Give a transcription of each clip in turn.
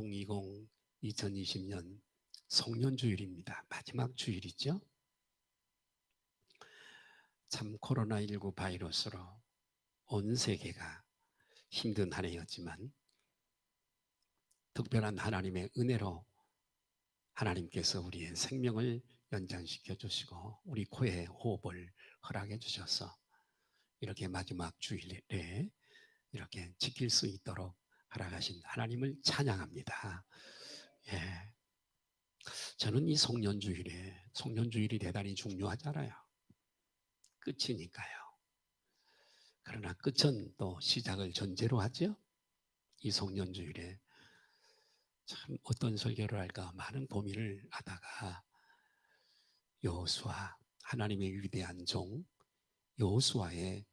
2020 2020년 송년주일입니다. 마지막 주일이죠. 참 코로나19 바이러스로 온 세계가 힘든 한 해였지만 특별한 하나님의 은혜로 하나님께서 우리의 생명을 연장시켜 주시고 우리 코에 호흡을 허락해 주셔서 이렇게 마지막 주일에 이렇게 지킬 수 있도록 허락하신 하나님을 찬양합니다. 예, 저는 이 송년주일이 대단히 중요하잖아요. 끝이니까요. 그러나 끝은 또 시작을 전제로 하죠. 이 송년주일에 참 어떤 설교를 할까 많은 고민을 하다가 여호수아, 하나님의 위대한 종 여호수아의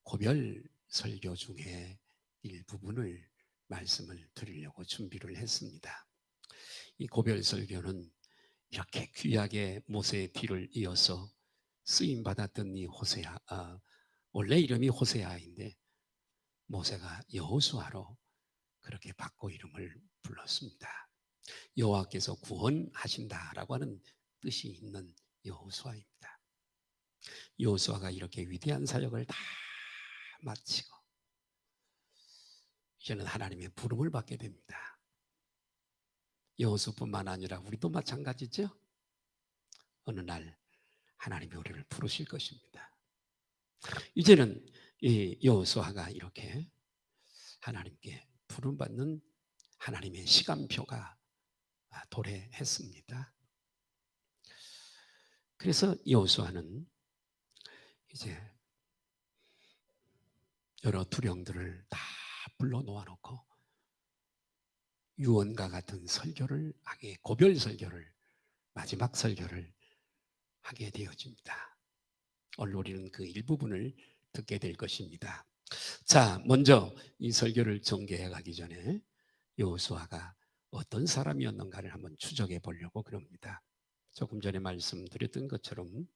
고별 설교 중에 일부분을 말씀을 드리려고 준비를 했습니다. 이 고별 설교는 이렇게 귀하게 모세의 뒤를 이어서 쓰임 받았던 이 호세아, 원래 이름이 호세아인데 모세가 여호수아로 그렇게 바꿔 이름을 불렀습니다. 여호와께서 구원하신다라고 하는 뜻이 있는 여호수아입니다. 여호수아가 이렇게 위대한 사역을 다 마치고 이제는 하나님의 부름을 받게 됩니다. 여호수아뿐만 아니라 우리도 마찬가지죠. 어느 날 하나님이 우리를 부르실 것입니다. 이제는 이 여호수아가 이렇게 하나님께 부름받는 하나님의 시간표가 도래했습니다. 그래서 여호수아는 이제 여러 두령들을 다 불러 놓아놓고 유언과 같은 설교를 하게, 고별 설교를, 마지막 설교를 하게 되어집니다. 오늘 우리는 그 일부분을 듣게 될 것입니다. 자, 먼저 이 설교를 전개해 가기 전에 여호수아가 어떤 사람이었는가를 한번 추적해 보려고 그럽니다. 조금 전에 말씀드렸던 것처럼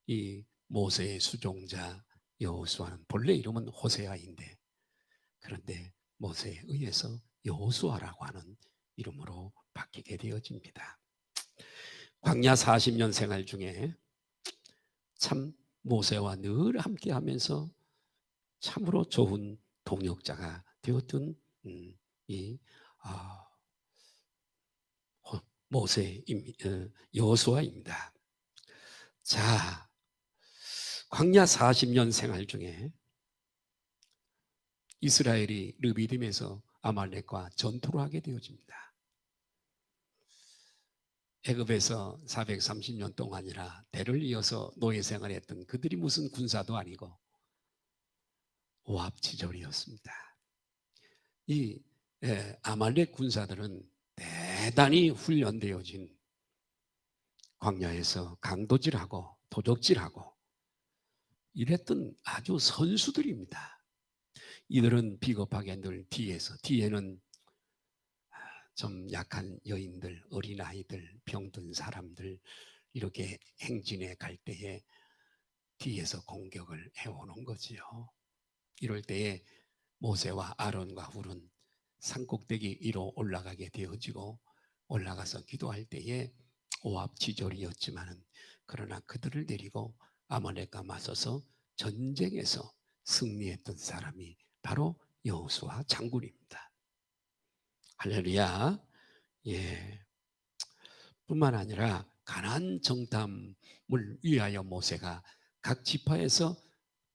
이 모세의 수종자 여호수아는 본래 이름은 호세아인데 그런데 모세에 의해서 여호수아라고 하는 이름으로 바뀌게 되어집니다. 광야 40년 생활 중에 참 모세와 늘 함께하면서 참으로 좋은 동역자가 되었던 이 여호수아입니다. 자, 광야 40년 생활 중에 이스라엘이 르비딤에서 아말렉과 전투를 하게 되어집니다. 애굽에서 430년 동안이나 대를 이어서 노예 생활했던 그들이 무슨 군사도 아니고 오합지졸이었습니다. 이 아말렉 군사들은 대단히 훈련되어진 광야에서 강도질하고 도적질하고 이랬던 아주 선수들입니다. 이들은 비겁하게 늘 뒤에는 좀 약한 여인들, 어린아이들, 병든 사람들 이렇게 행진해 갈 때에 뒤에서 공격을 해오는 거지요. 이럴 때에 모세와 아론과 훌은 산꼭대기 위로 올라가게 되어지고 올라가서 기도할 때에 오합지졸이었지만은 그러나 그들을 데리고 아말렉과 맞서서 전쟁에서 승리했던 사람이 바로 여호수아 장군입니다. 할렐루야. 예. 뿐만 아니라 가나안 정탐을 위하여 모세가 각 지파에서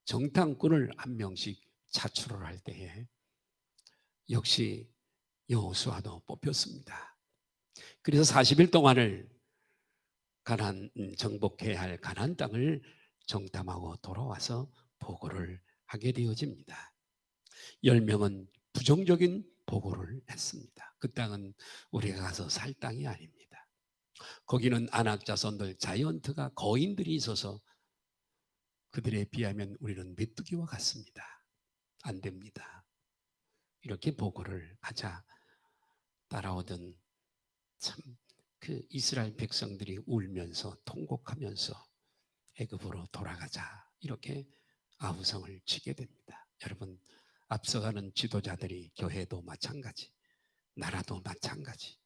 정탐꾼을 한 명씩 차출을 할 때에 역시 여호수아도 뽑혔습니다. 그래서 40일 동안을 정복해야 할 가나안 땅을 정탐하고 돌아와서 보고를 하게 되어집니다. 10명은 부정적인 보고를 했습니다. 그 땅은 우리가 가서 살 땅이 아닙니다. 거기는 아낙 자손들, 자이언트가 거인들이 있어서 그들에 비하면 우리는 메뚜기와 같습니다. 안 됩니다. 이렇게 보고를 하자 따라오던 참 그 이스라엘 백성들이 울면서 통곡하면서 애굽으로 돌아가자 이렇게 아우성을 치게 됩니다. 여러분 앞서가는 지도자들이 교회도 마찬가지 나라도 마찬가지.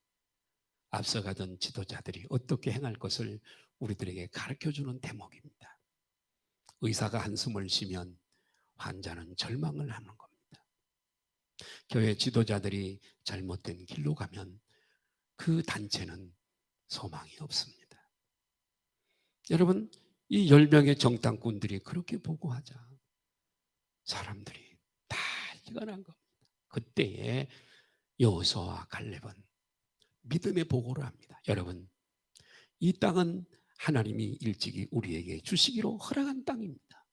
앞서가던 지도자들이 어떻게 행할 것을 우리들에게 가르쳐주는 대목입니다. 의사가 한숨을 쉬면 환자는 절망을 하는 겁니다. 교회 지도자들이 잘못된 길로 가면 그 단체는 소망이 없습니다. 여러분, 이 10명의 정탐꾼들이 그렇게 보고하자 사람들이 다 일어난 겁니다. 그때에 여호수아와 갈렙은 믿음의 보고를 합니다. 여러분, 이 땅은 하나님이 일찍이 우리에게 주시기로 허락한 땅입니다.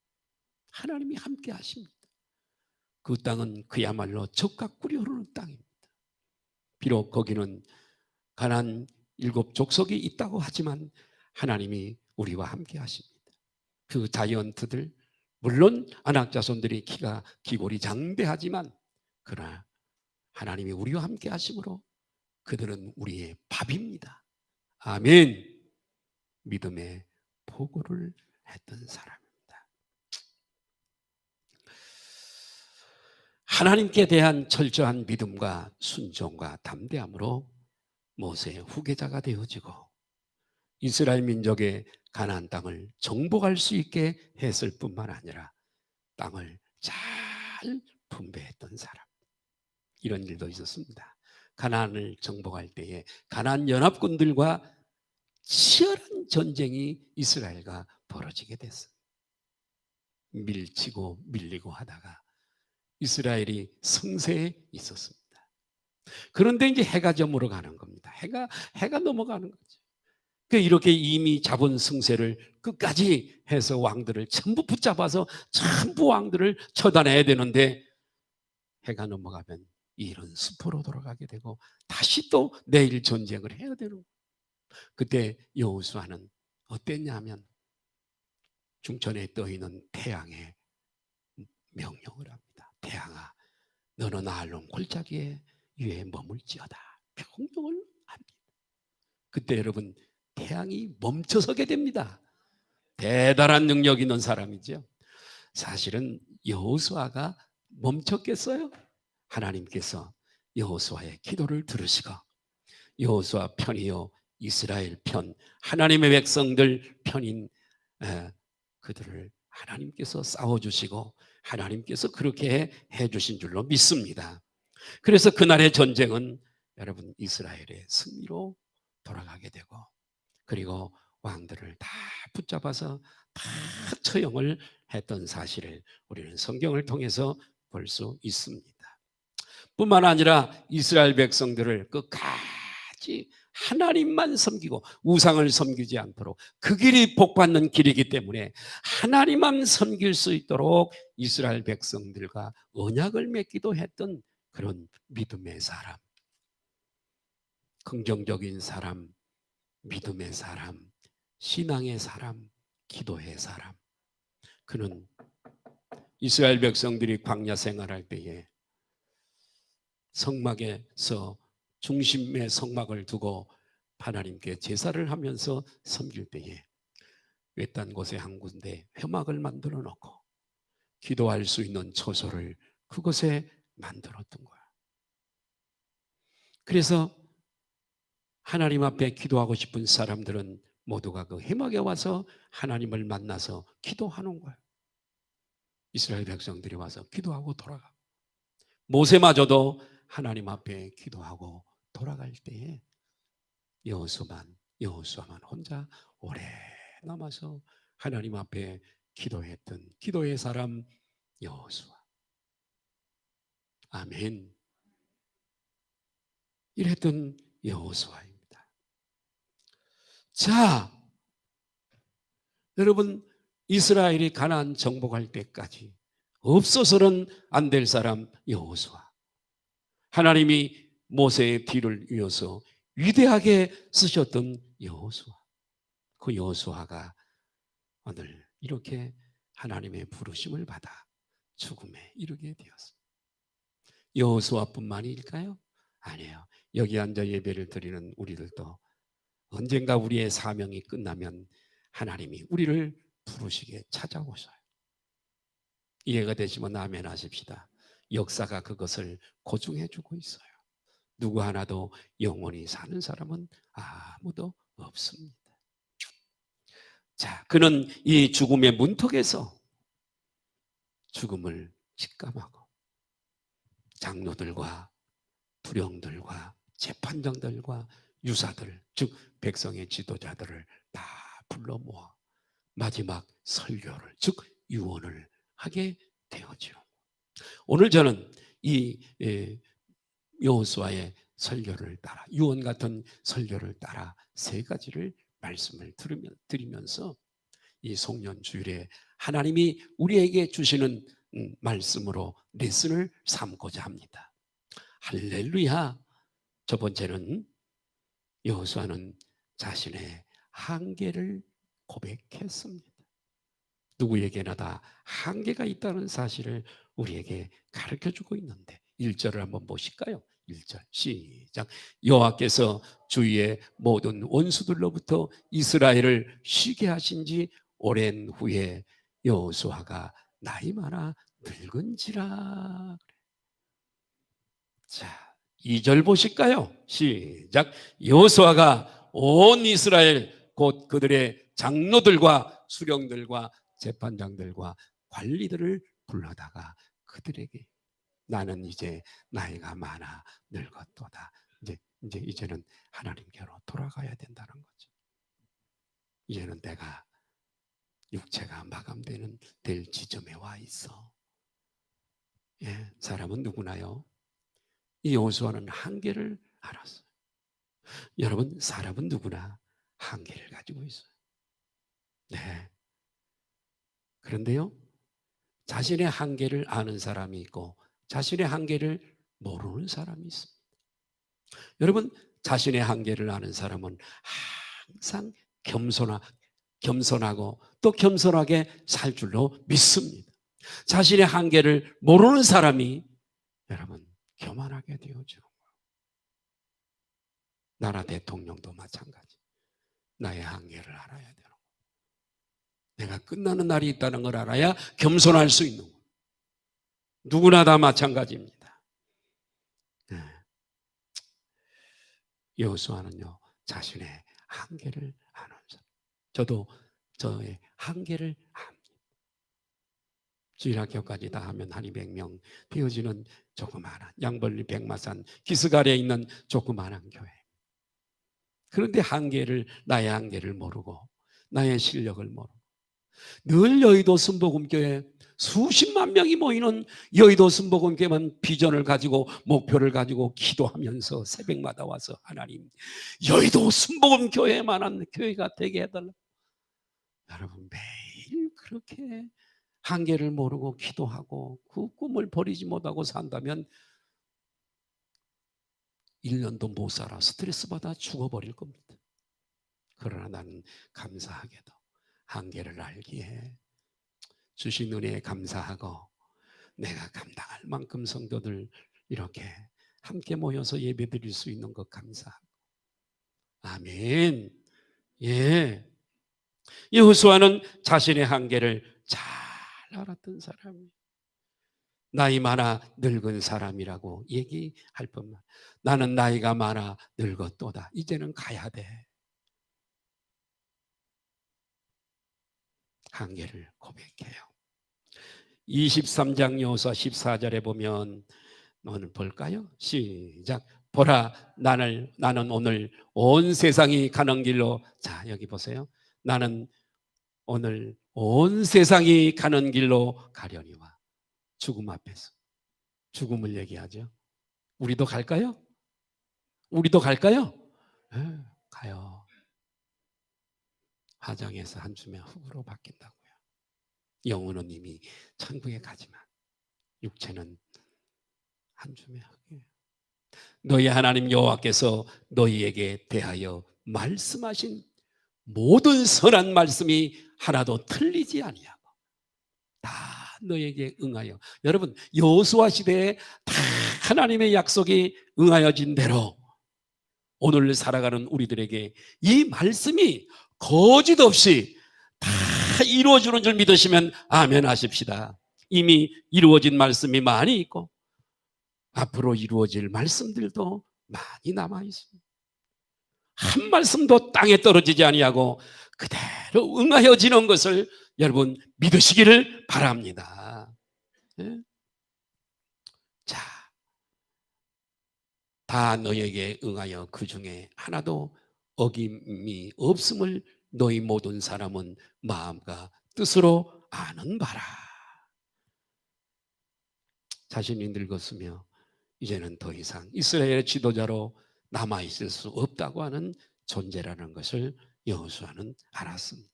하나님이 함께 하십니다. 그 땅은 그야말로 젖과 꿀이 흐르는 땅입니다. 비록 거기는 가나안 7 족속이 있다고 하지만 하나님이 우리와 함께 하십니다. 그 자이언트들, 물론 아낙 자손들이 키가 기골이 장대하지만 그러나 하나님이 우리와 함께 하심으로 그들은 우리의 밥입니다. 아멘. 믿음의 보고를 했던 사람입니다. 하나님께 대한 철저한 믿음과 순종과 담대함으로 모세의 후계자가 되어지고 이스라엘 민족의 가나안 땅을 정복할 수 있게 했을 뿐만 아니라 땅을 잘 분배했던 사람. 이런 일도 있었습니다. 가나안을 정복할 때에 가나안 연합군들과 치열한 전쟁이 이스라엘과 벌어지게 됐어요. 밀치고 밀리고 하다가 이스라엘이 승세에 있었습니다. 그런데 이제 해가 저물어 가는 겁니다. 해가 넘어가는 거죠. 이렇게 이미 잡은 승세를 끝까지 해서 왕들을 전부 붙잡아서 전부 왕들을 처단해야 되는데 해가 넘어가면 일은 숲으로 돌아가게 되고 다시 또 내일 전쟁을 해야 되는 거예요. 그때 여호수아는 어땠냐면 중천에 떠있는 태양에 명령을 합니다. 태양아, 너는 나알론 골짜기에 위에 머물지어다. 명령을 합니다. 그때 여러분 태양이 멈춰서게 됩니다. 대단한 능력 있는 사람이죠. 사실은 여호수아가 멈췄겠어요? 하나님께서 여호수아의 기도를 들으시고 여호수아 편이요 이스라엘 편, 하나님의 백성들 편인 그들을 하나님께서 싸워주시고 하나님께서 그렇게 해주신 줄로 믿습니다. 그래서 그날의 전쟁은 여러분 이스라엘의 승리로 돌아가게 되고 그리고 왕들을 다 붙잡아서 다 처형을 했던 사실을 우리는 성경을 통해서 볼 수 있습니다. 뿐만 아니라 이스라엘 백성들을 끝까지 하나님만 섬기고 우상을 섬기지 않도록 그 길이 복받는 길이기 때문에 하나님만 섬길 수 있도록 이스라엘 백성들과 언약을 맺기도 했던 그런 믿음의 사람, 긍정적인 사람, 믿음의 사람, 신앙의 사람, 기도의 사람. 그는 이스라엘 백성들이 광야 생활할 때에 성막에서 중심의 성막을 두고 하나님께 제사를 하면서 섬길 때에 외딴 곳에 한 군데 회막을 만들어 놓고 기도할 수 있는 처소를 그곳에 만들었던 거야. 그래서 하나님 앞에 기도하고 싶은 사람들은 모두가 그 회막에 와서 하나님을 만나서 기도하는 거예요. 이스라엘 백성들이 와서 기도하고 돌아가고 모세마저도 하나님 앞에 기도하고 돌아갈 때에 여호수아만 혼자 오래 남아서 하나님 앞에 기도했던 기도의 사람 여호수아. 아멘. 이랬던 여호수아입니다. 자, 여러분 이스라엘이 가나안 정복할 때까지 없어서는 안 될 사람 여호수아. 하나님이 모세의 뒤를 이어서 위대하게 쓰셨던 여호수아. 그 여호수아가 오늘 이렇게 하나님의 부르심을 받아 죽음에 이르게 되었습니다. 여호수아뿐만일까요? 아니에요. 여기 앉아 예배를 드리는 우리들도 언젠가 우리의 사명이 끝나면 하나님이 우리를 부르시게 찾아오셔요. 이해가 되시면 아멘 하십시다. 역사가 그것을 고증해 주고 있어요. 누구 하나도 영원히 사는 사람은 아무도 없습니다. 자, 그는 이 죽음의 문턱에서 죽음을 직감하고 장로들과 부령들과 재판장들과 유사들, 즉 백성의 지도자들을 다 불러 모아 마지막 설교를, 즉 유언을 하게 되었죠. 오늘 저는 이 여호수아의 설교를 따라, 유언 같은 설교를 따라 세 가지를 말씀을 드리면서 이 송년주일에 하나님이 우리에게 주시는 말씀으로 레슨을 삼고자 합니다. 할렐루야. 첫 번째는 여호수아는 자신의 한계를 고백했습니다. 누구에게나 다 한계가 있다는 사실을 우리에게 가르쳐주고 있는데 1절을 한번 보실까요? 1절 시작. 여호와께서 주위의 모든 원수들로부터 이스라엘을 쉬게 하신 지 오랜 후에 여호수아가 나이 많아 늙은지라. 자, 2절 보실까요? 시작. 여호수아가 온 이스라엘 곧 그들의 장로들과 수령들과 재판장들과 관리들을 불러다가 그들에게 나는 이제 나이가 많아 늙었도다. 이제는 하나님께로 돌아가야 된다는 거죠. 이제는 내가 육체가 마감되는 될 지점에 와 있어. 예, 사람은 누구나요? 이 여호수아는 한계를 알았어요. 여러분, 사람은 누구나 한계를 가지고 있어요. 네. 그런데요, 자신의 한계를 아는 사람이 있고 자신의 한계를 모르는 사람이 있습니다. 여러분, 자신의 한계를 아는 사람은 항상 겸손하고 또 겸손하게 살 줄로 믿습니다. 자신의 한계를 모르는 사람이 여러분 교만하게 되어지는 거예요. 나라 대통령도 마찬가지. 나의 한계를 알아야 되는 거예요. 내가 끝나는 날이 있다는 걸 알아야 겸손할 수 있는 거예요. 누구나 다 마찬가지입니다. 네. 여호수아는요, 자신의 한계를 아는 사람. 저도 저의 한계를 압니다. 주일학교까지 다 하면 한 200명 되어지는 조그마한 양벌리 백마산 기슭아래에 있는 조그마한 교회. 그런데 나의 한계를 모르고 나의 실력을 모르고 늘 여의도 순복음교회 수십만 명이 모이는 여의도 순복음교회만 비전을 가지고 목표를 가지고 기도하면서 새벽마다 와서 하나님 여의도 순복음교회만한 교회가 되게 해달라. 여러분 매일 그렇게 한계를 모르고 기도하고 그 꿈을 버리지 못하고 산다면 1년도 못 살아 스트레스 받아 죽어버릴 겁니다. 그러나 나는 감사하게도 한계를 알기에 주신 은혜에 감사하고 내가 감당할 만큼 성도들 이렇게 함께 모여서 예배 드릴 수 있는 것 감사하고. 아멘. 예. 여호수아는 자신의 한계를 잘 알았던 사람이에요. 나이 많아 늙은 사람이라고 얘기할 뿐만 나는 나이가 많아 늙었도다. 이제는 가야 돼. 한계를 고백해요. 23장 여호수아 14절에 보면 오늘 볼까요? 시작. 보라 나는 오늘 온 세상이 가는 길로 자 여기 보세요. 나는 오늘 온 세상이 가는 길로 가려니와 죽음 앞에서 죽음을 얘기하죠. 우리도 갈까요? 우리도 갈까요? 네, 가요. 화장에서 한숨에 흙으로 바뀐다고요. 영혼은 이미 천국에 가지만 육체는 한숨에 흙이에요. 너희 하나님 여호와께서 너희에게 대하여 말씀하신 모든 선한 말씀이 하나도 틀리지 아니하고 다 너에게 응하여. 여러분 여호수아 시대에 다 하나님의 약속이 응하여진 대로 오늘 살아가는 우리들에게 이 말씀이 거짓 없이 다 이루어지는 줄 믿으시면 아멘 하십시다. 이미 이루어진 말씀이 많이 있고 앞으로 이루어질 말씀들도 많이 남아 있습니다. 한 말씀도 땅에 떨어지지 아니하고 그대로 응하여지는 것을 여러분 믿으시기를 바랍니다. 예? 자, 다 너에게 응하여 그 중에 하나도 어김이 없음을 너희 모든 사람은 마음과 뜻으로 아는 바라. 자신이 늙었으며 이제는 더 이상 이스라엘의 지도자로 남아있을 수 없다고 하는 존재라는 것을 여호수아는 알았습니다.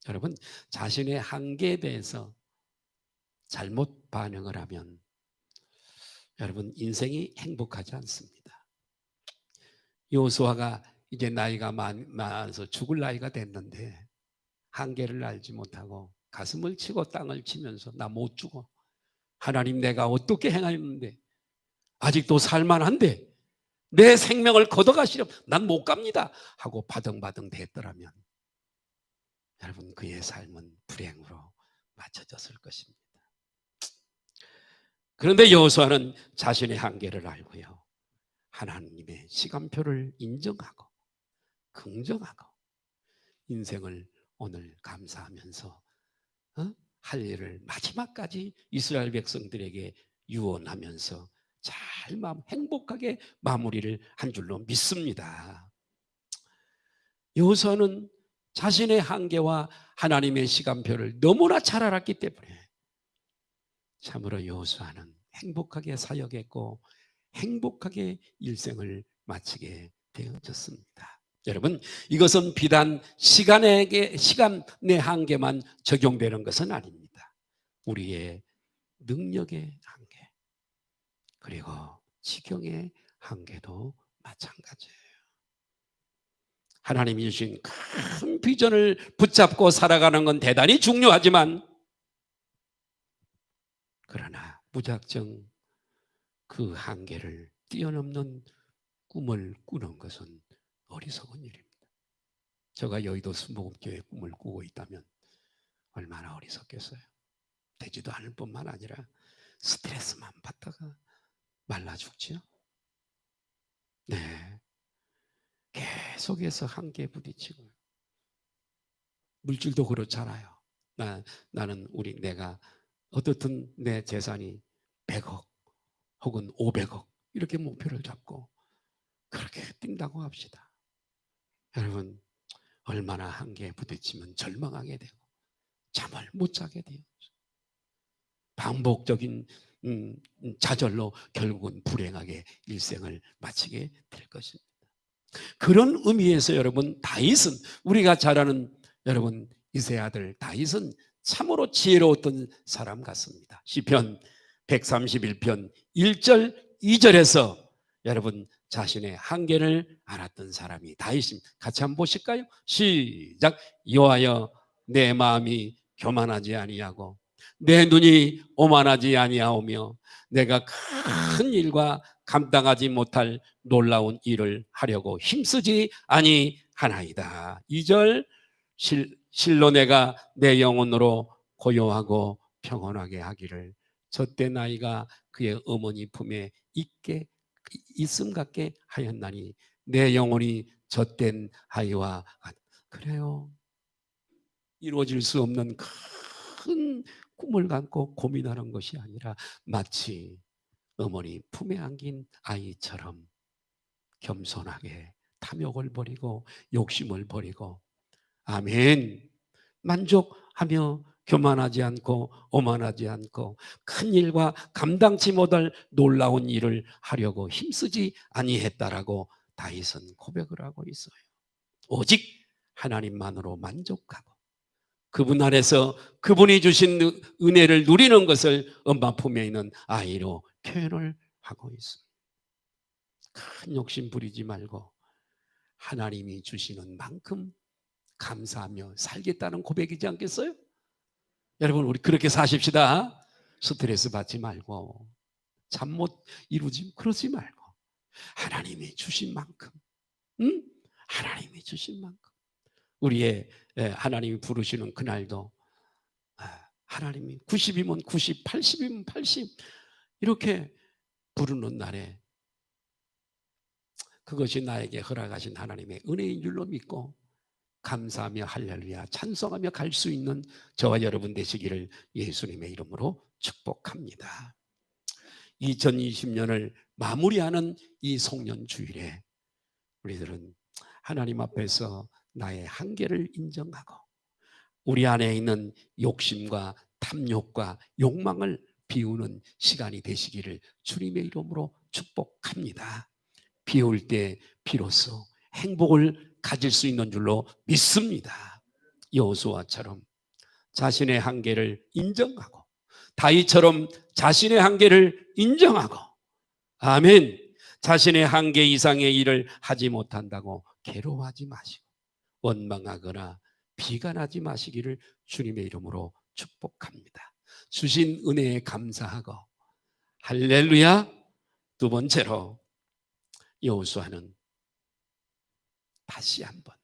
여러분, 자신의 한계에 대해서 잘못 반응을 하면 여러분 인생이 행복하지 않습니다. 여호수아가 이제 나이가 많아서 죽을 나이가 됐는데 한계를 알지 못하고 가슴을 치고 땅을 치면서 나 못 죽어. 하나님 내가 어떻게 행하였는데 아직도 살만한데 내 생명을 걷어가시려 난 못 갑니다 하고 바등바등 대더라면 여러분 그의 삶은 불행으로 맞춰졌을 것입니다. 그런데 여호수아는 자신의 한계를 알고요, 하나님의 시간표를 인정하고 긍정하고 인생을 오늘 감사하면서 할 일을 마지막까지 이스라엘 백성들에게 유언하면서 잘 행복하게 마무리를 한 줄로 믿습니다. 여호수아는 자신의 한계와 하나님의 시간표를 너무나 잘 알았기 때문에 참으로 여호수아는 행복하게 사역했고 행복하게 일생을 마치게 되어졌습니다. 여러분, 이것은 비단 시간의 한계만 적용되는 것은 아닙니다. 우리의 능력의 한계, 그리고 지경의 한계도 마찬가지예요. 하나님이 주신 큰 비전을 붙잡고 살아가는 건 대단히 중요하지만 그러나 무작정 그 한계를 뛰어넘는 꿈을 꾸는 것은 어리석은 일입니다. 제가 여의도 순복음교회 꿈을 꾸고 있다면 얼마나 어리석겠어요. 되지도 않을 뿐만 아니라 스트레스만 받다가 말라 죽지요. 네, 계속해서 한계에 부딪히고 물질도 그렇잖아요. 나는 내가 어떻든 내 재산이 100억 혹은 500억 이렇게 목표를 잡고 그렇게 뛴다고 합시다. 여러분, 얼마나 한계에 부딪히면 절망하게 되고 잠을 못 자게 돼요. 반복적인 좌절로 결국은 불행하게 일생을 마치게 될 것입니다. 그런 의미에서 여러분, 다윗은, 우리가 잘 아는 여러분 이세 아들 다윗은 참으로 지혜로웠던 사람 같습니다. 시편 131편 1절 2절에서 여러분 자신의 한계를 알았던 사람이 다윗입니다. 같이 한번 보실까요? 시작. 여호와여, 내 마음이 교만하지 아니하고 내 눈이 오만하지 아니하오며 내가 큰 일과 감당하지 못할 놀라운 일을 하려고 힘쓰지 아니하나이다. 2절. 실로 내가 내 영혼으로 고요하고 평온하게 하기를 젖대 나이가 그의 어머니 품에 있음 같게 하였나니 내 영혼이 젖된 아이와 그래요. 이루어질 수 없는 큰 꿈을 갖고 고민하는 것이 아니라 마치 어머니 품에 안긴 아이처럼 겸손하게 탐욕을 버리고 욕심을 버리고 아멘 만족하며 교만하지 않고 오만하지 않고 큰 일과 감당치 못할 놀라운 일을 하려고 힘쓰지 아니했다라고 다윗은 고백을 하고 있어요. 오직 하나님만으로 만족하고 그분 안에서 그분이 주신 은혜를 누리는 것을 엄마 품에 있는 아이로 표현을 하고 있습니다. 큰 욕심 부리지 말고 하나님이 주시는 만큼 감사하며 살겠다는 고백이지 않겠어요? 여러분, 우리 그렇게 사십시다. 스트레스 받지 말고 잠 못 이루지 그러지 말고 하나님이 주신 만큼, 하나님이 주신 만큼 우리의 하나님이 부르시는 그날도 하나님이 90이면 90, 80이면 80 이렇게 부르는 날에 그것이 나에게 허락하신 하나님의 은혜인 줄로 믿고 감사하며 할렐루야 찬송하며 갈 수 있는 저와 여러분 되시기를 예수님의 이름으로 축복합니다. 2020년을 마무리하는 이 송년 주일에 우리들은 하나님 앞에서 나의 한계를 인정하고 우리 안에 있는 욕심과 탐욕과 욕망을 비우는 시간이 되시기를 주님의 이름으로 축복합니다. 비울 때 비로소 행복을 가질 수 있는 줄로 믿습니다. 여호수아처럼 자신의 한계를 인정하고 다윗처럼 자신의 한계를 인정하고 아멘. 자신의 한계 이상의 일을 하지 못한다고 괴로워하지 마시고 원망하거나 비관하지 마시기를 주님의 이름으로 축복합니다. 주신 은혜에 감사하고 할렐루야. 두 번째로 여호수아는 다시 한번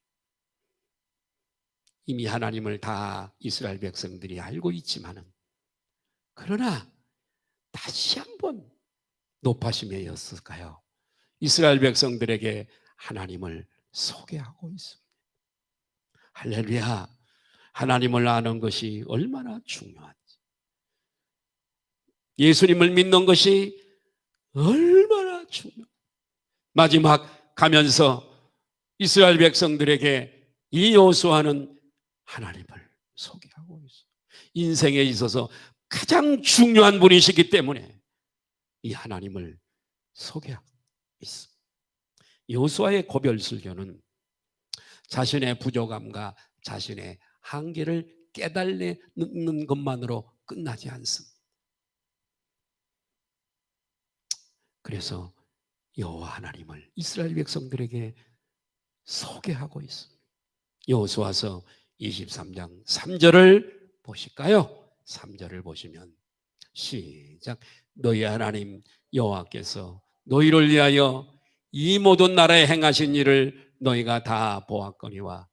이미 하나님을 다 이스라엘 백성들이 알고 있지만은 그러나 다시 한번 높아심이었을까요? 이스라엘 백성들에게 하나님을 소개하고 있습니다. 할렐루야. 하나님을 아는 것이 얼마나 중요한지, 예수님을 믿는 것이 얼마나 중요한지 마지막 가면서 이스라엘 백성들에게 이 여호수아는 하나님을 소개하고 있어요. 인생에 있어서 가장 중요한 분이시기 때문에 이 하나님을 소개하고 있습니다. 여호수아의 고별설교는 자신의 부족함과 자신의 한계를 깨달는 것만으로 끝나지 않습니다. 그래서 여호와 하나님을 이스라엘 백성들에게 소개하고 있습니다. 여호수아서 23장 3절을 보실까요? 3절을 보시면 시작. 너희 하나님 여호와께서 너희를 위하여 이 모든 나라에 행하신 일을 너희가 다 보았거니와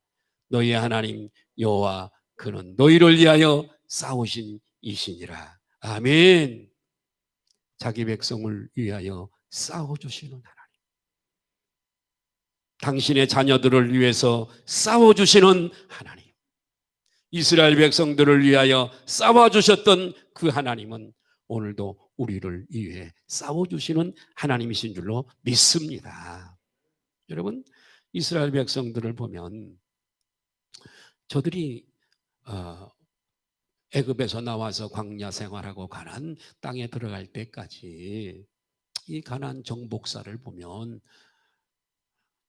너희 하나님 여호와 그는 너희를 위하여 싸우신 이시니라. 아멘. 자기 백성을 위하여 싸워주시는 하나님, 당신의 자녀들을 위해서 싸워주시는 하나님, 이스라엘 백성들을 위하여 싸워주셨던 그 하나님은 오늘도 우리를 위해 싸워주시는 하나님이신 줄로 믿습니다. 여러분, 이스라엘 백성들을 보면 저들이 애굽에서 나와서 광야 생활하고 가나안 땅에 들어갈 때까지 이 가나안 정복사를 보면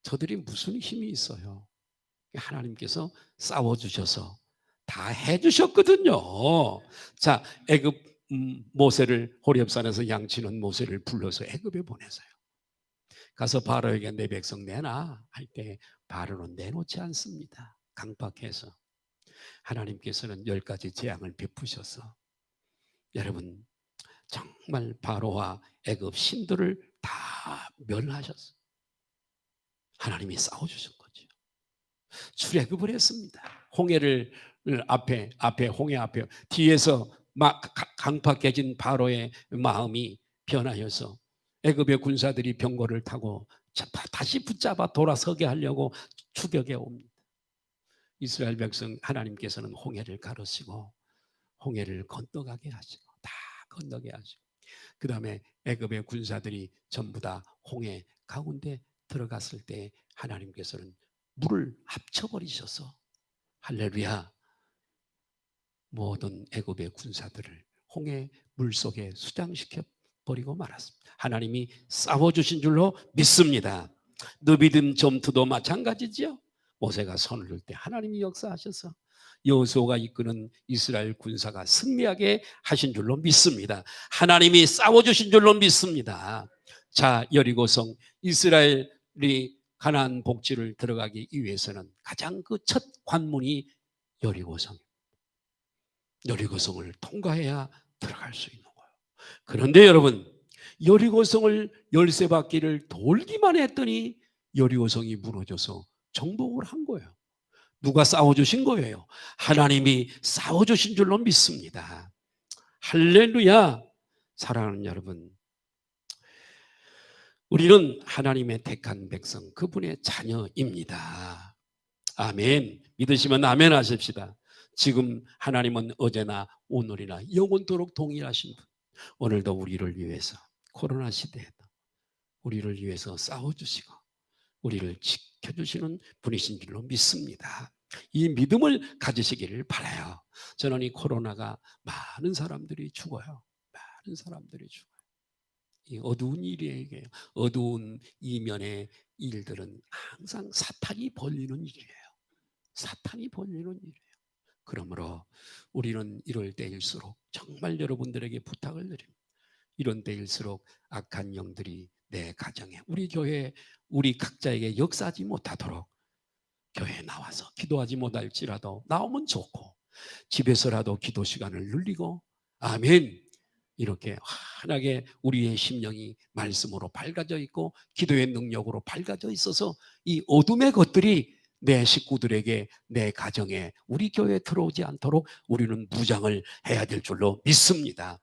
저들이 무슨 힘이 있어요? 하나님께서 싸워주셔서 다 해주셨거든요. 자, 애굽 모세를 호렙산에서 양치는 모세를 불러서 애굽에 보내서요. 가서 바로에게 내 백성 내놔 할 때 바로는 내놓지 않습니다. 강박해서. 하나님께서는 10가지 재앙을 베푸셔서 여러분 정말 바로와 애굽 신들을 다 멸하셨어요. 하나님이 싸워주신 거죠. 출애굽을 했습니다. 홍해를 앞에 홍해 앞에 뒤에서 막 강팍해진 바로의 마음이 변하여서 애굽의 군사들이 병거를 타고 다시 붙잡아 돌아서게 하려고 추격해 옵니다. 이스라엘 백성 하나님께서는 홍해를 가르시고 홍해를 건너가게 하시고 다 건너게 하시고 그 다음에 애굽의 군사들이 전부 다 홍해 가운데 들어갔을 때 하나님께서는 물을 합쳐버리셔서 할렐루야 모든 애굽의 군사들을 홍해 물속에 수장시켜 버리고 말았습니다. 하나님이 싸워주신 줄로 믿습니다. 느비dim 점투도 마찬가지죠. 모세가 손을 들 때 하나님이 역사하셔서 여호수아가 이끄는 이스라엘 군사가 승리하게 하신 줄로 믿습니다. 하나님이 싸워주신 줄로 믿습니다. 자, 여리고성 이스라엘이 가나안 복지를 들어가기 위해서는 가장 그 첫 관문이 여리고성. 여리고성을 통과해야 들어갈 수 있는 거예요. 그런데 여러분, 여리고성을 13바퀴를 돌기만 했더니 여리고성이 무너져서 정복을 한 거예요. 누가 싸워주신 거예요? 하나님이 싸워주신 줄로 믿습니다. 할렐루야. 사랑하는 여러분, 우리는 하나님의 택한 백성, 그분의 자녀입니다. 아멘. 믿으시면 아멘 하십시다. 지금 하나님은 어제나 오늘이나 영원토록 동일하신 분. 오늘도 우리를 위해서 코로나 시대에도 우리를 위해서 싸워주시고 우리를 지켜주시는 분이신 줄로 믿습니다. 이 믿음을 가지시기를 바라요. 저는 이 코로나가 많은 사람들이 죽어요. 많은 사람들이 죽어요. 이 어두운 일이에요. 어두운 이면의 일들은 항상 사탄이 벌리는 일이에요. 사탄이 벌리는 일이에요. 그러므로 우리는 이럴 때일수록 정말 여러분들에게 부탁을 드립니다. 이런 때일수록 악한 영들이 내 가정에, 우리 교회에, 우리 각자에게 역사하지 못하도록 교회에 나와서 기도하지 못할지라도 나오면 좋고 집에서라도 기도 시간을 늘리고, 아멘, 이렇게 환하게 우리의 심령이 말씀으로 밝아져 있고 기도의 능력으로 밝아져 있어서 이 어둠의 것들이 내 식구들에게, 내 가정에, 우리 교회에 들어오지 않도록 우리는 무장을 해야 될 줄로 믿습니다.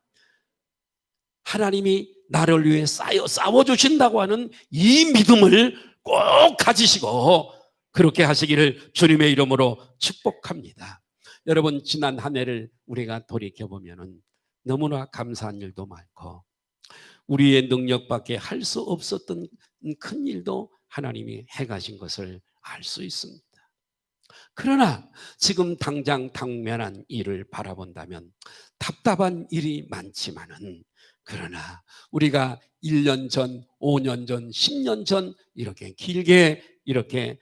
하나님이 나를 위해 싸워주신다고 하는 이 믿음을 꼭 가지시고 그렇게 하시기를 주님의 이름으로 축복합니다. 여러분, 지난 한 해를 우리가 돌이켜보면 너무나 감사한 일도 많고 우리의 능력밖에 할 수 없었던 큰 일도 하나님이 해가신 것을 알 수 있습니다. 그러나 지금 당장 당면한 일을 바라본다면 답답한 일이 많지만은, 그러나 우리가 1년 전, 5년 전, 10년 전 이렇게 길게 이렇게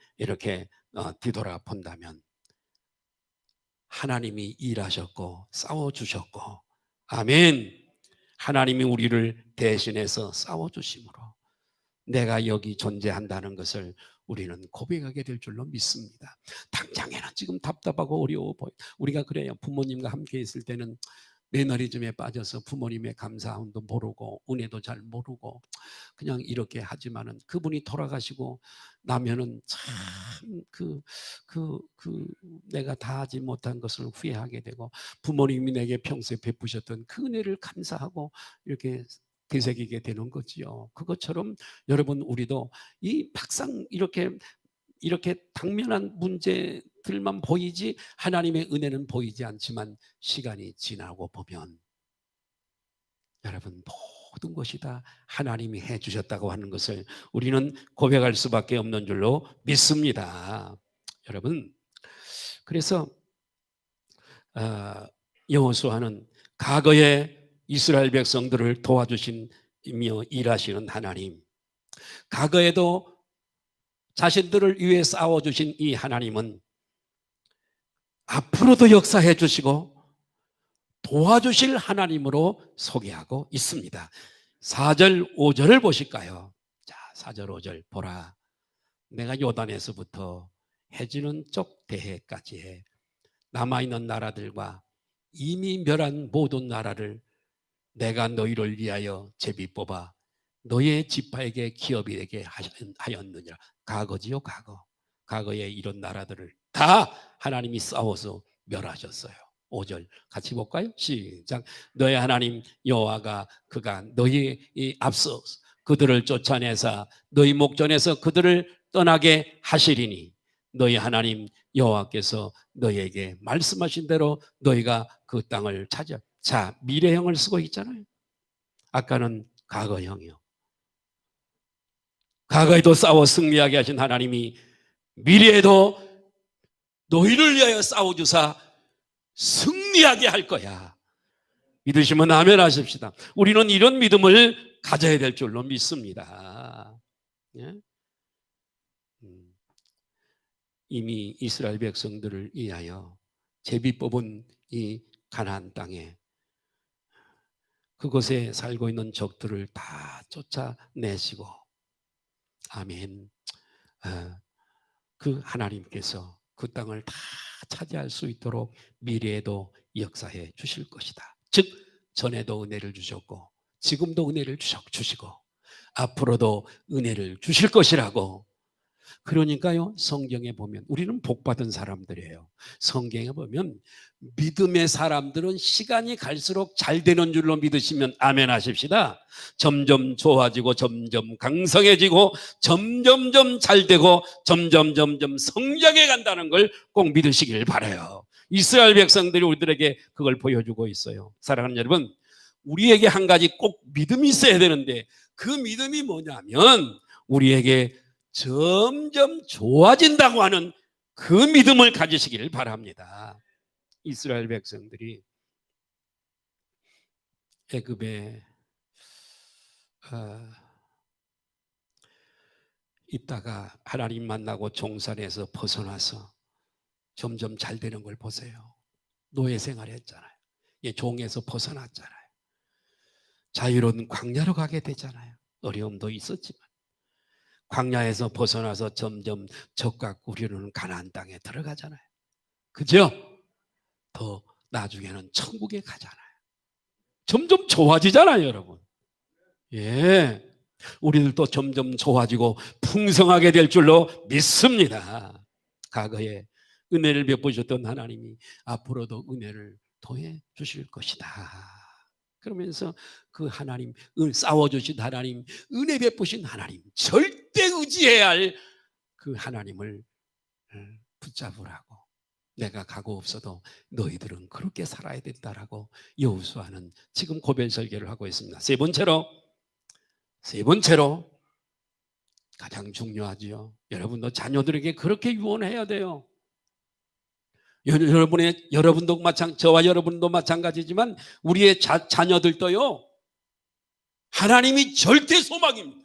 뒤돌아 본다면 하나님이 일하셨고 싸워주셨고, 아멘, 하나님이 우리를 대신해서 싸워주심으로 내가 여기 존재한다는 것을 우리는 고백하게 될 줄로 믿습니다. 당장에는 지금 답답하고 어려워 보여. 우리가 그래요. 부모님과 함께 있을 때는 매너리즘에 빠져서 부모님의 감사함도 모르고 은혜도 잘 모르고 그냥 이렇게 하지만은 그분이 돌아가시고 나면은 참 내가 다 하지 못한 것을 후회하게 되고 부모님이 내게 평소에 베푸셨던 그 은혜를 감사하고 이렇게 되새기게 되는 거지요. 그것처럼 여러분, 우리도 이 막상 이렇게 당면한 문제들만 보이지 하나님의 은혜는 보이지 않지만 시간이 지나고 보면 여러분, 모든 것이 다 하나님이 해주셨다고 하는 것을 우리는 고백할 수밖에 없는 줄로 믿습니다. 여러분, 그래서 여호수아는 과거에 이스라엘 백성들을 도와주시며 일하시는 하나님, 과거에도 자신들을 위해 싸워주신 이 하나님은 앞으로도 역사해 주시고 도와주실 하나님으로 소개하고 있습니다. 4절 5절을 보실까요? 자, 4절 5절 보라, 내가 요단에서부터 해지는 쪽 대해까지 남아있는 나라들과 이미 멸한 모든 나라를 내가 너희를 위하여 제비 뽑아 너의 지파에게 기업이 되게 하였느니라. 과거지요, 과거. 과거에 이런 나라들을 다 하나님이 싸워서 멸하셨어요. 5절 같이 볼까요? 시작. 너의 하나님 여호와가 그가 너희 앞서 그들을 쫓아내사 너희 목전에서 그들을 떠나게 하시리니 너희 하나님 여호와께서 너희에게 말씀하신 대로 너희가 그 땅을 차지할. 자, 미래형을 쓰고 있잖아요. 아까는 과거형이요. 과거에도 싸워 승리하게 하신 하나님이 미래에도 너희를 위하여 싸워주사 승리하게 할 거야. 믿으시면 아멘 하십시다. 우리는 이런 믿음을 가져야 될 줄로 믿습니다. 예? 이미 이스라엘 백성들을 위하여 제비 뽑은 이 가나안 땅에 그곳에 살고 있는 적들을 다 쫓아내시고, 아멘, 그 하나님께서 그 땅을 다 차지할 수 있도록 미래에도 역사해 주실 것이다. 즉 전에도 은혜를 주셨고 지금도 은혜를 주시고 앞으로도 은혜를 주실 것이라고 그러니까요, 성경에 보면 우리는 복받은 사람들이에요. 성경에 보면 믿음의 사람들은 시간이 갈수록 잘 되는 줄로 믿으시면 아멘 하십시다. 점점 좋아지고 점점 강성해지고 점점점 잘 되고 점점점점 성장해 간다는 걸 꼭 믿으시길 바라요. 이스라엘 백성들이 우리들에게 그걸 보여주고 있어요. 사랑하는 여러분, 우리에게 한 가지 꼭 믿음이 있어야 되는데 그 믿음이 뭐냐면 우리에게 점점 좋아진다고 하는 그 믿음을 가지시기를 바랍니다. 이스라엘 백성들이 애굽에 있다가 하나님 만나고 종살에서 벗어나서 점점 잘 되는 걸 보세요. 노예 생활했잖아요. 종에서 벗어났잖아요. 자유로운 광야로 가게 되잖아요. 어려움도 있었지만 광야에서 벗어나서 점점 적과 꾸리는 가나안 땅에 들어가잖아요. 그죠? 더 나중에는 천국에 가잖아요. 점점 좋아지잖아요, 여러분. 예, 우리들도 점점 좋아지고 풍성하게 될 줄로 믿습니다. 과거에 은혜를 베푸셨던 하나님이 앞으로도 은혜를 더해 주실 것이다. 그러면서 그 하나님, 싸워주신 하나님, 은혜 베푸신 하나님, 절대 의지해야 할 그 하나님을 붙잡으라고. 내가 가고 없어도 너희들은 그렇게 살아야 된다라고 여호수아는 지금 고별 설교를 하고 있습니다. 세 번째로 가장 중요하지요. 여러분도 자녀들에게 그렇게 유언해야 돼요. 여러분도 저와 여러분도 마찬가지지만 우리의 자녀들도요. 하나님이 절대 소망입니다.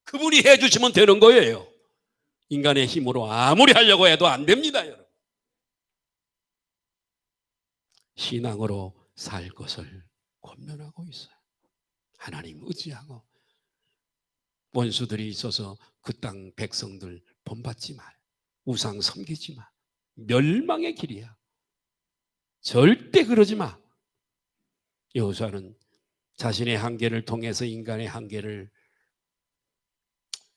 그분이 해주시면 되는 거예요. 인간의 힘으로 아무리 하려고 해도 안 됩니다, 여러분. 신앙으로 살 것을 권면하고 있어요. 하나님 의지하고 원수들이 있어서 그 땅 백성들 본받지 마. 우상 섬기지 마. 멸망의 길이야. 절대 그러지 마. 여호수아는 자신의 한계를 통해서 인간의 한계를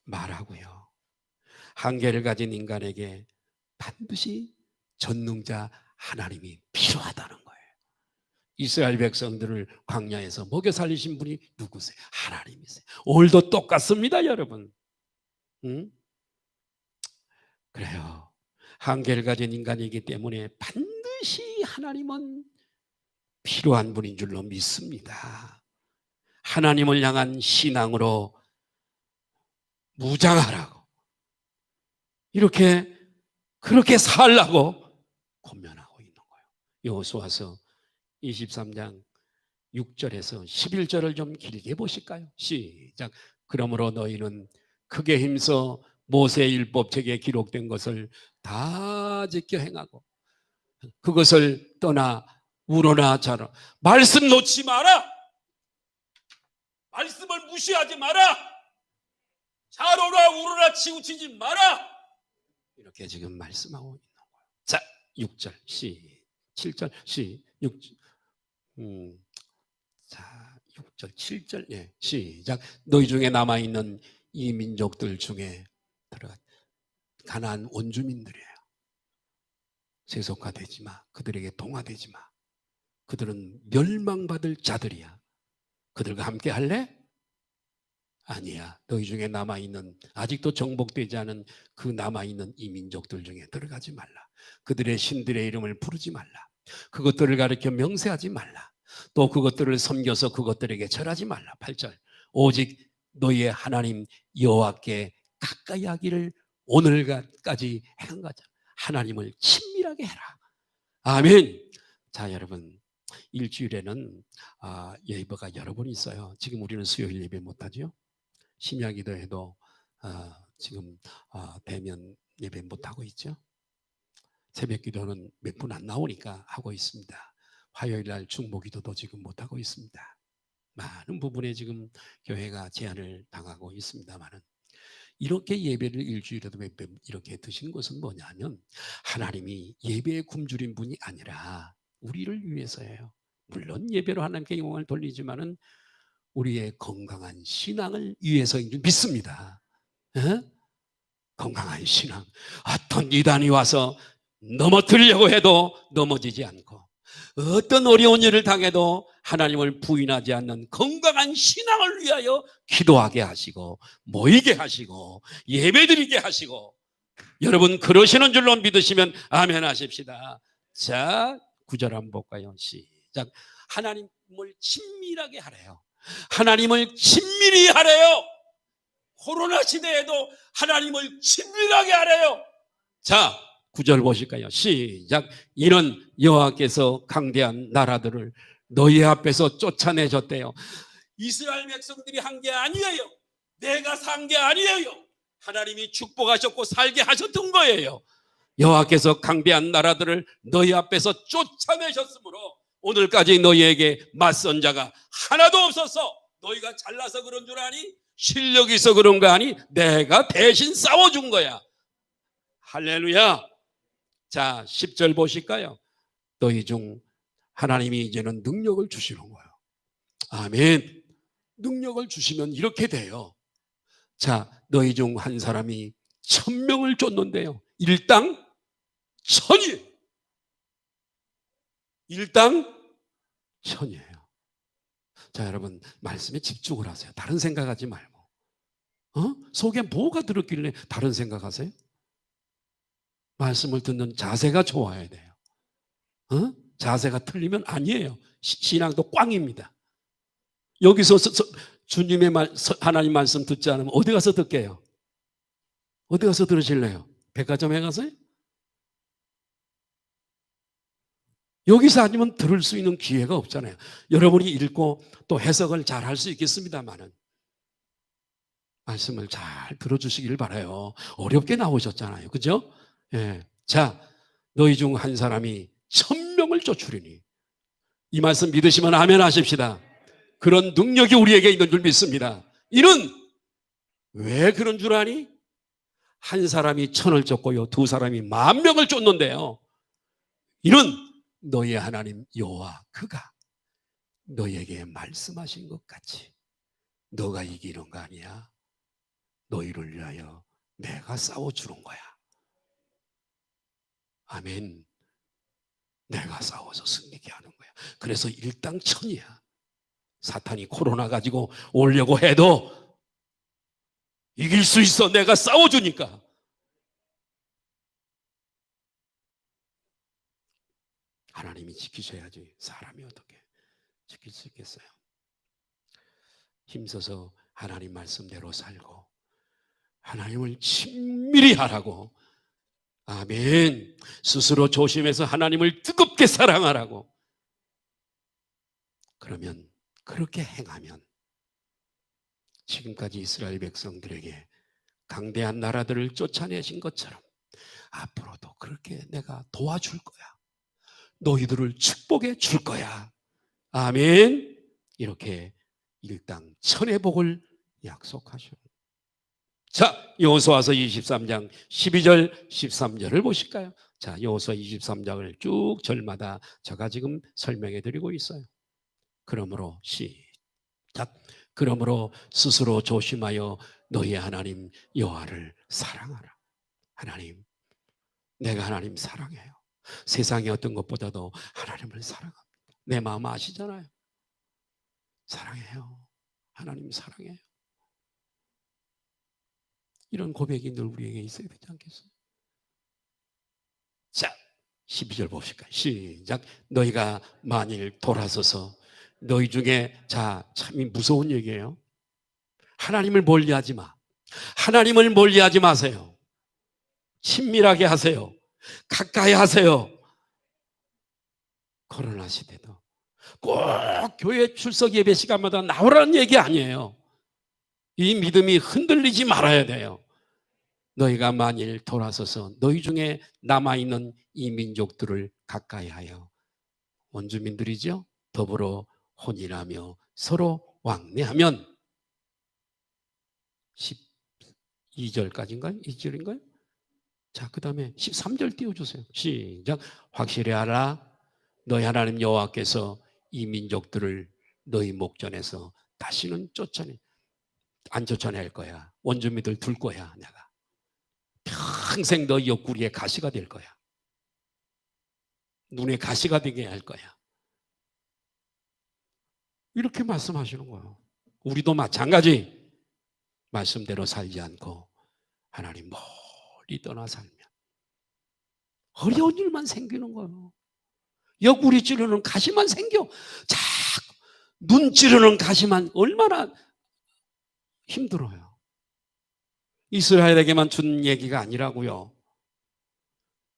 말하고요. 한계를 가진 인간에게 반드시 전능자 하나님이 필요하다는 거예요. 이스라엘 백성들을 광야에서 먹여 살리신 분이 누구세요? 하나님이세요. 오늘도 똑같습니다, 여러분. 응? 그래요. 한계를 가진 인간이기 때문에 반드시 하나님은 필요한 분인 줄로 믿습니다. 하나님을 향한 신앙으로 무장하라고 그렇게 살라고 권면하고 있는 거예요. 여호수아서 23장 6절에서 11절을 좀 길게 보실까요? 시작. 그러므로 너희는 크게 힘써 모세의 율법책에 기록된 것을 다 지켜 행하고 그것을 떠나 우러나 좌로 말씀 놓지 마라. 말씀을 무시하지 마라. 좌로나 우러나 치우치지 마라. 이렇게 지금 말씀하고 있는 거예요. 자, 6절, 7절, 6절. 자, 6절, 7절, 예, 시작. 너희 중에 남아있는 이 민족들 중에 들어가 가나안 원주민들이에요. 세속화되지 마. 그들에게 동화되지 마. 그들은 멸망받을 자들이야. 그들과 함께 할래? 아니야. 너희 중에 남아있는 아직도 정복되지 않은 그 남아있는 이 민족들 중에 들어가지 말라. 그들의 신들의 이름을 부르지 말라. 그것들을 가리켜 명세하지 말라. 또 그것들을 섬겨서 그것들에게 절하지 말라. 8절. 오직 너희의 하나님 여호와께 가까이 하기를 오늘까지 행하자. 하나님을 친밀하게 해라. 아멘. 자, 여러분, 일주일에는 예배가 여러 번 있어요. 지금 우리는 수요일 예배 못하죠. 심야기도해도 지금 대면 예배 못하고 있죠. 새벽기도는 몇 분 안 나오니까 하고 있습니다. 화요일날 중보기도도 지금 못하고 있습니다. 많은 부분에 지금 교회가 제한을 당하고 있습니다만은 이렇게 예배를 일주일에도 몇 번 이렇게 드신 것은 뭐냐면 하나님이 예배에 굶주린 분이 아니라 우리를 위해서예요. 물론 예배로 하나님께 영광을 돌리지만은 우리의 건강한 신앙을 위해서인 줄 믿습니다. 에? 건강한 신앙. 어떤 이단이 와서 넘어뜨리려고 해도 넘어지지 않고, 어떤 어려운 일을 당해도 하나님을 부인하지 않는 건강한 신앙을 위하여 기도하게 하시고, 모이게 하시고, 예배드리게 하시고, 여러분 그러시는 줄로 믿으시면 아멘 하십시다. 자, 9절 한번 볼까요? 시작. 하나님을 친밀하게 하래요. 하나님을 친밀히 하래요. 코로나 시대에도 하나님을 친밀하게 하래요. 자, 9절 보실까요? 시작. 이는 여호와께서 강대한 나라들을 너희 앞에서 쫓아내셨대요. 이스라엘 백성들이 한 게 아니에요. 내가 산 게 아니에요. 하나님이 축복하셨고 살게 하셨던 거예요. 여호와께서 강대한 나라들을 너희 앞에서 쫓아내셨으므로 오늘까지 너희에게 맞선 자가 하나도 없어서 너희가 잘나서 그런 줄 아니? 실력이 있어 그런 거 아니? 내가 대신 싸워준 거야. 할렐루야. 자, 10절 보실까요? 너희 중 하나님이 이제는 능력을 주시는 거예요. 아멘. 능력을 주시면 이렇게 돼요. 자, 너희 중 한 사람이 1000명을 쫓는데요. 일당 1000이에요. 일당 1000이에요. 자, 여러분 말씀에 집중을 하세요. 다른 생각하지 말고. 속에 뭐가 들었길래 다른 생각하세요? 말씀을 듣는 자세가 좋아야 돼요. 자세가 틀리면 아니에요. 신앙도 꽝입니다. 여기서 주님의 하나님 말씀 듣지 않으면 어디 가서 듣게요? 어디 가서 들으실래요? 백화점에 가서요? 여기서 아니면 들을 수 있는 기회가 없잖아요. 여러분이 읽고 또 해석을 잘 할 수 있겠습니다만은 말씀을 잘 들어주시길 바라요. 어렵게 나오셨잖아요. 그죠? 예. 자, 너희 중 한 사람이 1000명을 쫓으리니. 이 말씀 믿으시면 아멘 하십시다. 그런 능력이 우리에게 있는 줄 믿습니다. 이는 왜 그런 줄 아니? 한 사람이 1000을 쫓고요, 두 사람이 10,000명을 쫓는데요. 이는 너희의 하나님 여호와 그가 너희에게 말씀하신 것 같이 너가 이기는 거 아니야. 너희를 위하여 내가 싸워주는 거야. 아멘. 내가 싸워서 승리케 하는 거야. 그래서 일당 1000이야. 사탄이 코로나 가지고 오려고 해도 이길 수 있어. 내가 싸워주니까. 하나님이 지키셔야지 사람이 어떻게 지킬 수 있겠어요? 힘써서 하나님 말씀대로 살고 하나님을 친밀히 하라고. 아멘. 스스로 조심해서 하나님을 뜨겁게 사랑하라고. 그러면 그렇게 행하면 지금까지 이스라엘 백성들에게 강대한 나라들을 쫓아내신 것처럼 앞으로도 그렇게 내가 도와줄 거야. 너희들을 축복해 줄 거야. 아멘. 이렇게 일당 1000의 복을 약속하셔. 자, 여호수아서 23장 12절 13절을 보실까요? 자, 여호수아 23장을 쭉 절마다 제가 지금 설명해 드리고 있어요. 그러므로 시작. 그러므로 스스로 조심하여 너희 하나님 여호와를 사랑하라. 하나님, 내가 하나님 사랑해요. 세상의 어떤 것보다도 하나님을 사랑합니다. 내 마음 아시잖아요. 사랑해요. 하나님 사랑해요. 이런 고백이 늘 우리에게 있어야 되지 않겠어요? 자, 12절 보실까요? 시작. 너희가 만일 돌아서서 너희 중에, 자, 참 무서운 얘기예요. 하나님을 멀리하지 마. 하나님을 멀리하지 마세요. 친밀하게 하세요. 가까이 하세요. 코로나 시대도 꼭 교회 출석 예배 시간마다 나오라는 얘기 아니에요. 이 믿음이 흔들리지 말아야 돼요. 너희가 만일 돌아서서 너희 중에 남아있는 이 민족들을 가까이 하여 원주민들이죠. 더불어 혼인하며 서로 왕래하면 12절까지인가요? 2절인가요? 자, 그 다음에 13절 띄워주세요. 시작. 확실히 알아. 너희 하나님 여호와께서 이 민족들을 너희 목전에서 다시는 안 쫓아낼 거야. 원주민들 둘 거야, 내가. 평생 너 옆구리에 가시가 될 거야. 눈에 가시가 되게 할 거야. 이렇게 말씀하시는 거예요. 우리도 마찬가지. 말씀대로 살지 않고 하나님 멀리 떠나 살면 어려운 일만 생기는 거예요. 옆구리 찌르는 가시만 생겨. 자꾸 눈 찌르는 가시만 얼마나 힘들어요. 이스라엘에게만 준 얘기가 아니라고요.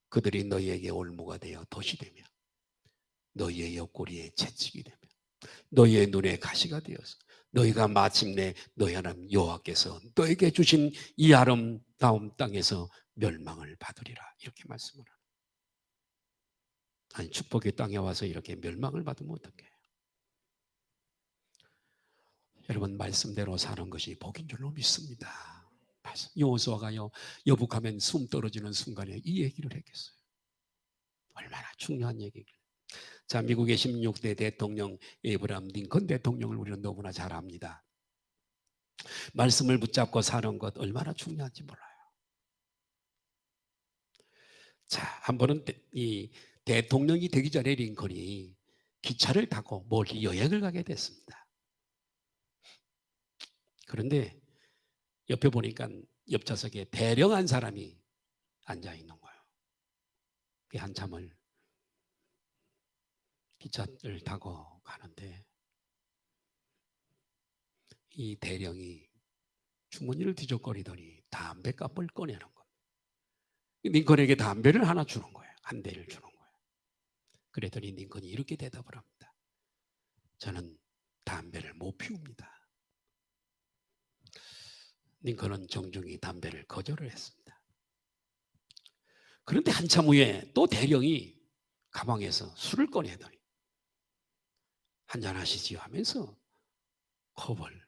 그들이 너희에게 올무가 되어 도시되며 너희의 옆구리에 채찍이 되며 너희의 눈에 가시가 되어서 너희가 마침내 너희 하나님 여호와께서 너에게 주신 이 아름다운 땅에서 멸망을 받으리라. 이렇게 말씀을 하는. 아니 축복의 땅에 와서 이렇게 멸망을 받으면 어떡해요? 여러분 말씀대로 사는 것이 복인 줄로 믿습니다. 여호수아가요 여북하면 숨 떨어지는 순간에 이 얘기를 했겠어요. 얼마나 중요한 얘기길래. 자, 미국의 16대 대통령 에이브라함 링컨 대통령을 우리는 너무나 잘 압니다. 말씀을 붙잡고 사는 것 얼마나 중요한지 몰라요. 자, 한 번은 이 대통령이 되기 전에 링컨이 기차를 타고 멀리 여행을 가게 됐습니다. 그런데 옆에 보니까 옆좌석에 대령한 사람이 앉아 있는 거예요. 한참을 기차를 타고 가는데 이 대령이 주머니를 뒤적거리더니 담배값을 꺼내는 겁니다. 링컨에게 담배를 하나 주는 거예요. 한 대를 주는 거예요. 그랬더니 링컨이 이렇게 대답을 합니다. 저는 담배를 못 피웁니다. 링컨은 정중히 담배를 거절을 했습니다. 그런데 한참 후에 또 대령이 가방에서 술을 꺼내더니 한잔 하시지요 하면서 컵을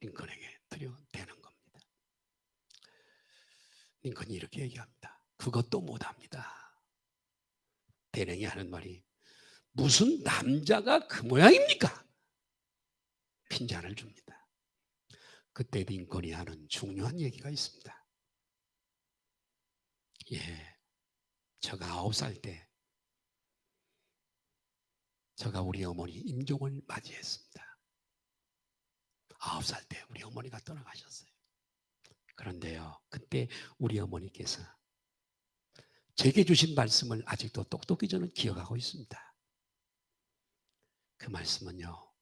링컨에게 드려대는 겁니다. 링컨이 이렇게 얘기합니다. 그것도 못합니다. 대령이 하는 말이 무슨 남자가 그 모양입니까? 핀잔을 줍니다. 그때 링컨이 하는 중요한 얘기가 있습니다. 예, 제가 9살 때 제가 우리 어머니 임종을 맞이했습니다. 9살 때 우리 어머니가 떠나가셨어요. 그런데요, 그때 우리 어머니께서 제게 주신 말씀을 아직도 똑똑히 저는 기억하고 있습니다. 그 말씀은요,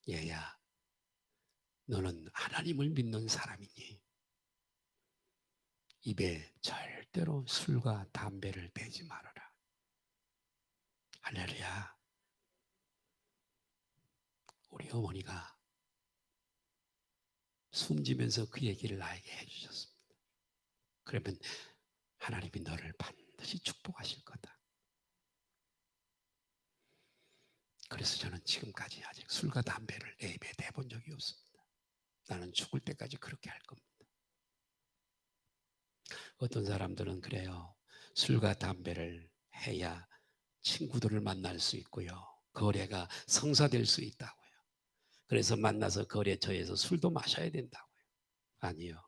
얘야, 너는 하나님을 믿는 사람이니 입에 절대로 술과 담배를 대지 말아라. 할렐루야. 우리 어머니가 숨지면서 그 얘기를 나에게 해주셨습니다. 그러면 하나님이 너를 반드시 축복하실 거다. 그래서 저는 지금까지 아직 술과 담배를 내 입에 대본 적이 없습니다. 나는 죽을 때까지 그렇게 할 겁니다. 어떤 사람들은 그래요. 술과 담배를 해야 친구들을 만날 수 있고요. 거래가 성사될 수 있다고요. 그래서 만나서 거래처에서 술도 마셔야 된다고요. 아니요.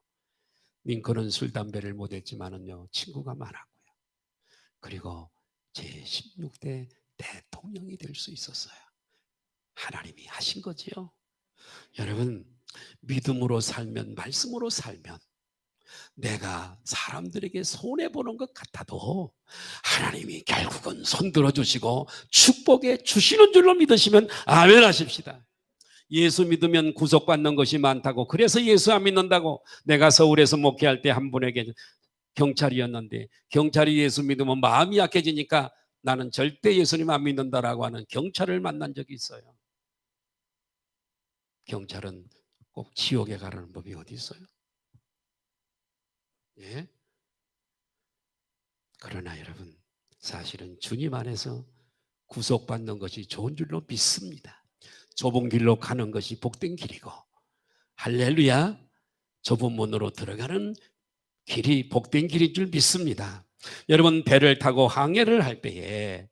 링컨은 술, 담배를 못했지만은요, 친구가 많았고요. 그리고 제16대 대통령이 될 수 있었어요. 하나님이 하신 거지요. 여러분, 믿음으로 살면, 말씀으로 살면 내가 사람들에게 손해보는 것 같아도 하나님이 결국은 손들어 주시고 축복해 주시는 줄로 믿으시면 아멘 하십시다. 예수 믿으면 구속받는 것이 많다고, 그래서 예수 안 믿는다고. 내가 서울에서 목회할 때 한 분에게, 경찰이었는데 경찰이 예수 믿으면 마음이 약해지니까 나는 절대 예수님 안 믿는다라고 하는 경찰을 만난 적이 있어요. 경찰은 꼭 지옥에 가라는 법이 어디 있어요? 예? 그러나 여러분, 사실은 주님 안에서 구속받는 것이 좋은 줄로 믿습니다. 좁은 길로 가는 것이 복된 길이고, 할렐루야, 좁은 문으로 들어가는 길이 복된 길인 줄 믿습니다. 여러분, 배를 타고 항해를 할 때에,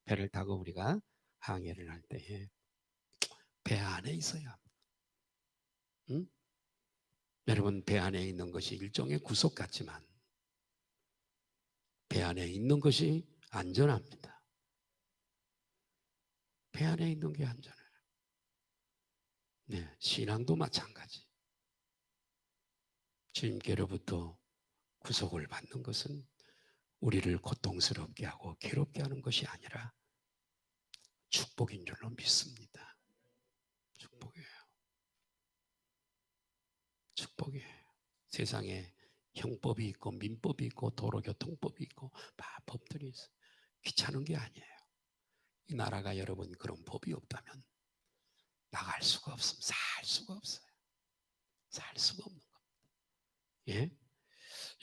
배를 타고 우리가 항해를 할 때에 배 안에 있어야 합니다. 응? 여러분, 배 안에 있는 것이 일종의 구속 같지만 배 안에 있는 것이 안전합니다. 배 안에 있는 게 안전해요. 네, 신앙도 마찬가지. 주님께로부터 구속을 받는 것은 우리를 고통스럽게 하고 괴롭게 하는 것이 아니라 축복인 줄로 믿습니다. 축복이에요. 축복이에요. 세상에 형법이 있고 민법이 있고 도로교통법이 있고 막 법들이 있어요. 귀찮은 게 아니에요. 이 나라가 여러분 그런 법이 없다면 나갈 수가 없으면 살 수가 없어요. 살 수가 없는 겁니다. 예?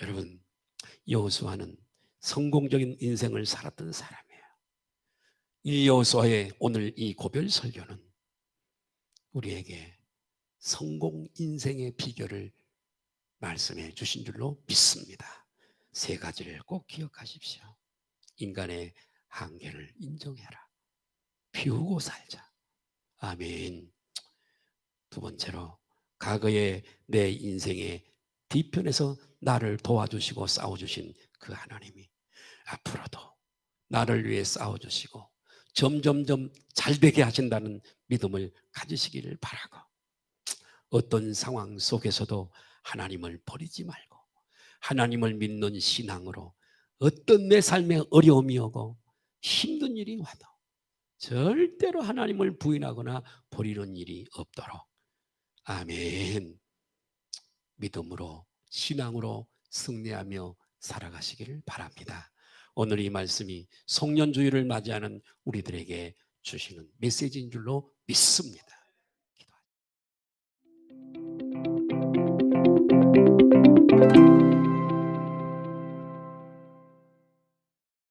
여러분, 여호수아는 성공적인 인생을 살았던 사람이에요. 이 여호수아의 오늘 이 고별 설교는 우리에게 성공 인생의 비결을 말씀해 주신 줄로 믿습니다. 세 가지를 꼭 기억하십시오. 인간의 한계를 인정해라. 비우고 살자. 아멘. 두 번째로, 과거에 내 인생의 뒤편에서 나를 도와주시고 싸워주신 그 하나님이 앞으로도 나를 위해 싸워주시고 점점점 잘되게 하신다는 믿음을 가지시기를 바라고, 어떤 상황 속에서도 하나님을 버리지 말고 하나님을 믿는 신앙으로 어떤 내 삶에 어려움이 오고 힘든 일이 와도 절대로 하나님을 부인하거나 버리는 일이 없도록, 아멘, 믿음으로 신앙으로 승리하며 살아가시기를 바랍니다. 오늘 이 말씀이 송년주일을 맞이하는 우리들에게 주시는 메시지인 줄로 믿습니다.